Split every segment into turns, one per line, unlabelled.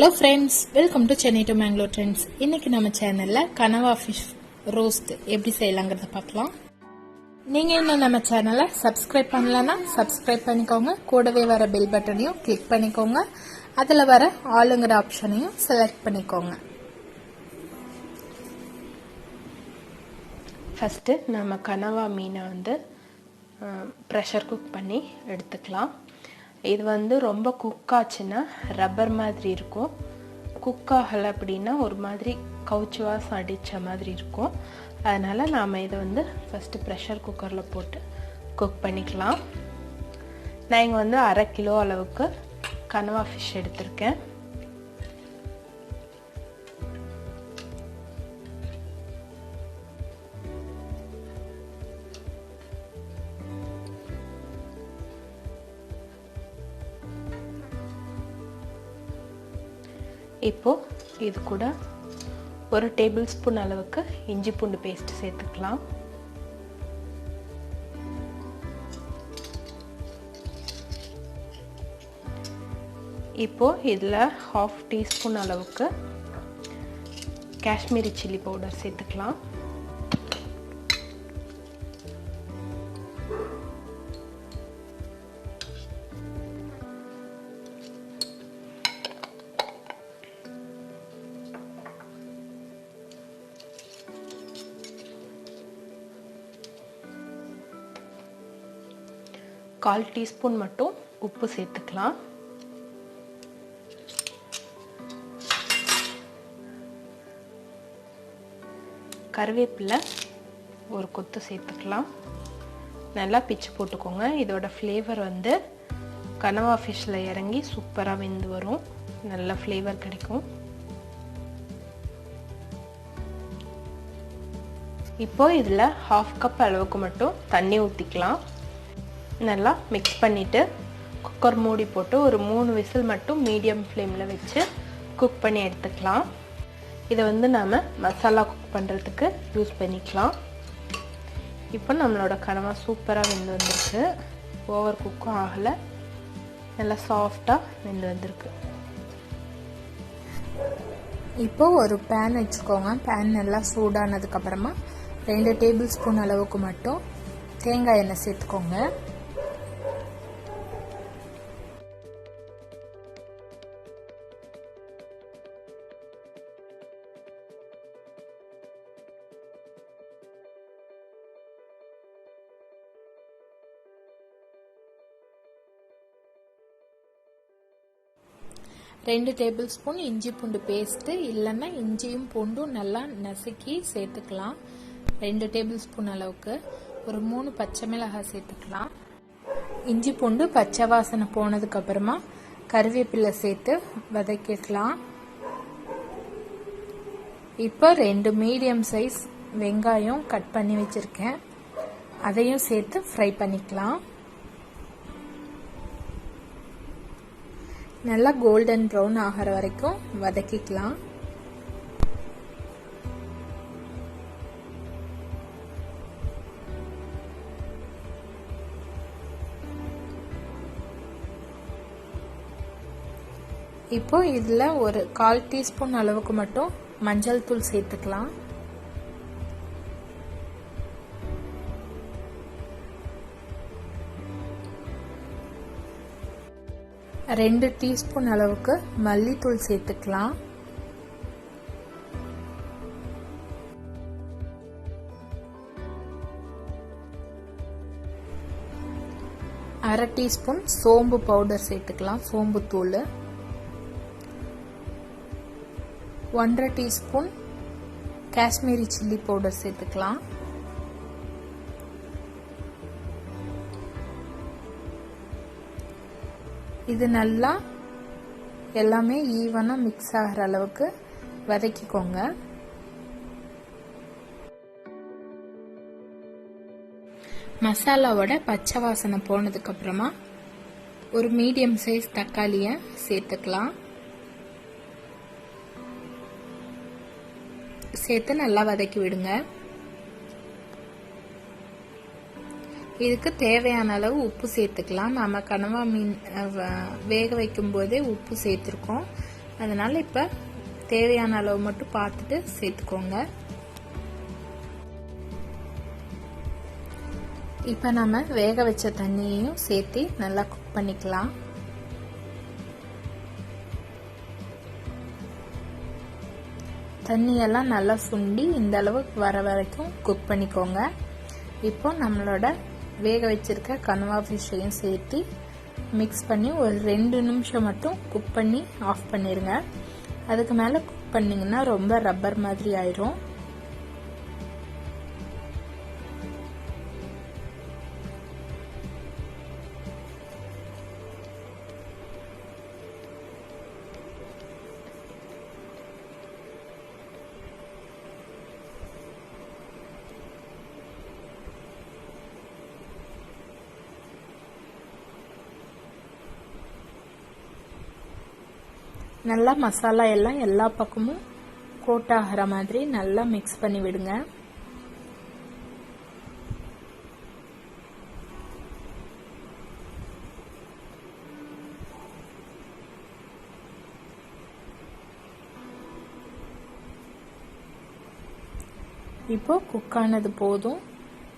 Hello friends, welcome to Chennai to Mangalore Trends. இன்னைக்கு நம்ம சேனல்ல கனவா ஃபிஷ் ரோஸ்ட் எப்படி செய்யலாம்ங்கறத பார்க்கலாம். நீங்க இன்னும் நம்ம சேனலை சப்ஸ்கிரைப் பண்ணலனா சப்ஸ்கிரைப் பண்ணிக்கோங்க. கூடவே வர பெல் பட்டனையும் கிளிக் பண்ணிக்கோங்க. அதுல வர ஆல்ங்கற ஆப்ஷனையும் செலக்ட் பண்ணிக்கோங்க.
ஃபர்ஸ்ட் நம்ம கனவா மீனை வந்து பிரஷர் குக் பண்ணி எடுத்துக்கலாம். இது வந்து ரொம்ப குக் ஆச்சுன்னா ரப்பர் மாதிரி இருக்கும். குக் ஆகலை அப்படின்னா ஒரு மாதிரி கவுச்சி வாசம் அடித்த மாதிரி இருக்கும். அதனால் நாம் இதை வந்து ஃபஸ்ட்டு ப்ரெஷர் குக்கரில் போட்டு குக் பண்ணிக்கலாம். நான் இங்கே வந்து 1/2 கிலோ அளவுக்கு கனவா ஃபிஷ் எடுத்திருக்கேன். இப்போ இது கூட 1 டேபிள் ஸ்பூன் அளவுக்கு இஞ்சி பூண்டு பேஸ்ட் சேர்த்துக்கலாம். இப்போ இதில் 1/2 டீஸ்பூன் அளவுக்கு காஷ்மீரி சில்லி பவுடர் சேர்த்துக்கலாம். கால் டீஸ்பூன் மட்டும் உப்பு சேர்த்துக்கலாம். கருவேப்பிலை ஒரு கொத்து சேர்த்துக்கலாம். நல்லா பிச்சு போட்டுக்கோங்க. இதோட ஃப்ளேவர் வந்து கனவா ஃபிஷ்ல இறங்கி சூப்பராக வெந்து வரும். நல்ல ஃப்ளேவர் கிடைக்கும். இப்போ இதில் 1/2 கப் அளவுக்கு மட்டும் தண்ணி ஊற்றிக்கலாம். நல்லா மிக்ஸ் பண்ணிவிட்டு குக்கர் மூடி போட்டு ஒரு 3 விசில் மட்டும் மீடியம் ஃப்ளேமில் வச்சு குக் பண்ணி எடுத்துக்கலாம். இதை வந்து நாம் மசாலா குக் பண்ணுறதுக்கு யூஸ் பண்ணிக்கலாம். இப்போ நம்மளோட கனவா சூப்பராக வெந்து வந்திருக்கு. ஓவர் குக்கும் ஆகலை, நல்லா சாஃப்டாக வெந்து வந்திருக்கு.
இப்போ ஒரு பேன் வச்சுக்கோங்க. பேன் நல்லா சூடானதுக்கப்புறமா 2 டேபிள் ஸ்பூன் அளவுக்கு மட்டும் தேங்காய் எண்ணெய் சேர்த்துக்கோங்க. ரெண்டு டேபிள் ஸ்பூன் இஞ்சி பூண்டு பேஸ்ட்டு, இல்லைன்னா இஞ்சியும் பூண்டும் நல்லா நசுக்கி சேர்த்துக்கலாம். 2 டேபிள் ஸ்பூன் அளவுக்கு. ஒரு 3 பச்சை மிளகாய் சேர்த்துக்கலாம். இஞ்சி பூண்டு பச்சை வாசனை போனதுக்கு அப்புறமா கருவேப்பிலை சேர்த்து வதக்கிக்கலாம். இப்போ 2 மீடியம் சைஸ் வெங்காயம் கட் பண்ணி வச்சிருக்கேன். அதையும் சேர்த்து ஃப்ரை பண்ணிக்கலாம். நல்லா கோல்டன் ப்ரௌன் ஆகிற வரைக்கும் வதக்கிக்கலாம். இப்போ இதில் ஒரு 1/4 டீஸ்பூன் அளவுக்கு மட்டும் மஞ்சள் தூள் சேர்த்துக்கலாம். ரெண்டு டீஸ்பூன் அளவுக்கு மல்லித்தூள் சேர்த்துக்கலாம். அரை டீஸ்பூன் சோம்பு பவுடர் சேர்த்துக்கலாம், சோம்பு தூள். 1/2 டீஸ்பூன் காஷ்மீரி சில்லி பவுடர் சேர்த்துக்கலாம். இது நல்லா எல்லாமே ஈவனா மிக்ஸ் ஆகிற அளவுக்கு வதக்கிக்கோங்க. மசாலாவோட பச்சை வாசனை போனதுக்கு அப்புறமா ஒரு மீடியம் சைஸ் தக்காளியை சேர்த்துக்கலாம். சேர்த்து நல்லா வதக்கி விடுங்க. இதுக்கு தேவையான அளவு உப்பு சேர்த்துக்கலாம். நம்ம கனவா மீன் வேக வைக்கும் போதே உப்பு சேர்த்துருக்கோம். அதனால் இப்போ தேவையான அளவு மட்டும் பார்த்துட்டு சேர்த்துக்கோங்க. இப்போ நம்ம வேக வச்ச தண்ணியையும் சேர்த்து நல்லா குக் பண்ணிக்கலாம். தண்ணியெல்லாம் நல்லா சுண்டி இந்த அளவுக்கு வர வரைக்கும் குக் பண்ணிக்கோங்க. இப்போ நம்மளோட வேக வச்சிருக்க கனவா ஃபிஷ்ஷையும் சேர்த்து மிக்ஸ் பண்ணி ஒரு 2 நிமிஷம் மட்டும் குக் பண்ணி ஆஃப் பண்ணிடுங்க. அதுக்கு மேலே குக் பண்ணிங்கன்னா ரொம்ப ரப்பர் மாதிரி ஆயிரும். நல்லா மசாலா எல்லாம் எல்லா பக்கமும் கோட் ஆகிற மாதிரி நல்லா மிக்ஸ் பண்ணி விடுங்க. இப்போ குக் ஆனது போதும்.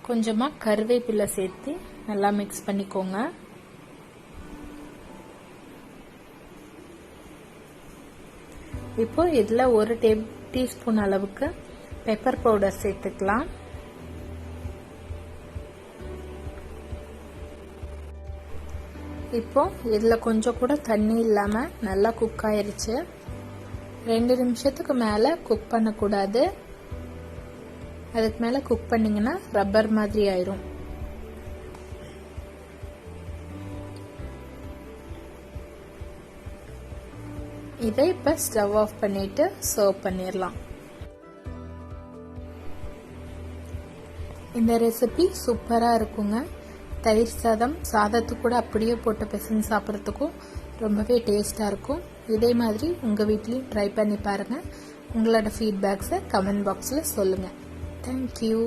கொஞ்சமா கருவேப்பிலை சேர்த்து நல்லா மிக்ஸ் பண்ணிக்கோங்க. இப்போ இதுல 1 டீஸ்பூன் அளவுக்கு பெப்பர் பவுடர் சேர்த்துக்கலாம். இப்போ இதுல கொஞ்சம் கூட தண்ணி இல்லாம நல்லா குக் ஆயிருச்சு. 2 நிமிஷத்துக்கு மேல குக் பண்ணக்கூடாது. அதுக்கு மேல குக் பண்ணீங்கன்னா ரப்பர் மாதிரி ஆயிரும். இதை இப்ப ஸ்டவ் ஆஃப் பண்ணிட்டு சர்வ் பண்ணிடலாம். இந்த ரெசிபி சூப்பரா இருக்குங்க. தயிர் சாதம் சாதத்துக்கு கூட அப்படியே போட்டு பிசைஞ்சு சாப்பிட்றதுக்கும் ரொம்பவே டேஸ்டா இருக்கும். இதே மாதிரி உங்க வீட்லயும் ட்ரை பண்ணி பாருங்க. உங்களோட ஃபீட்பேக்ஸை கமெண்ட் பாக்ஸ்ல சொல்லுங்க. தேங்க்யூ.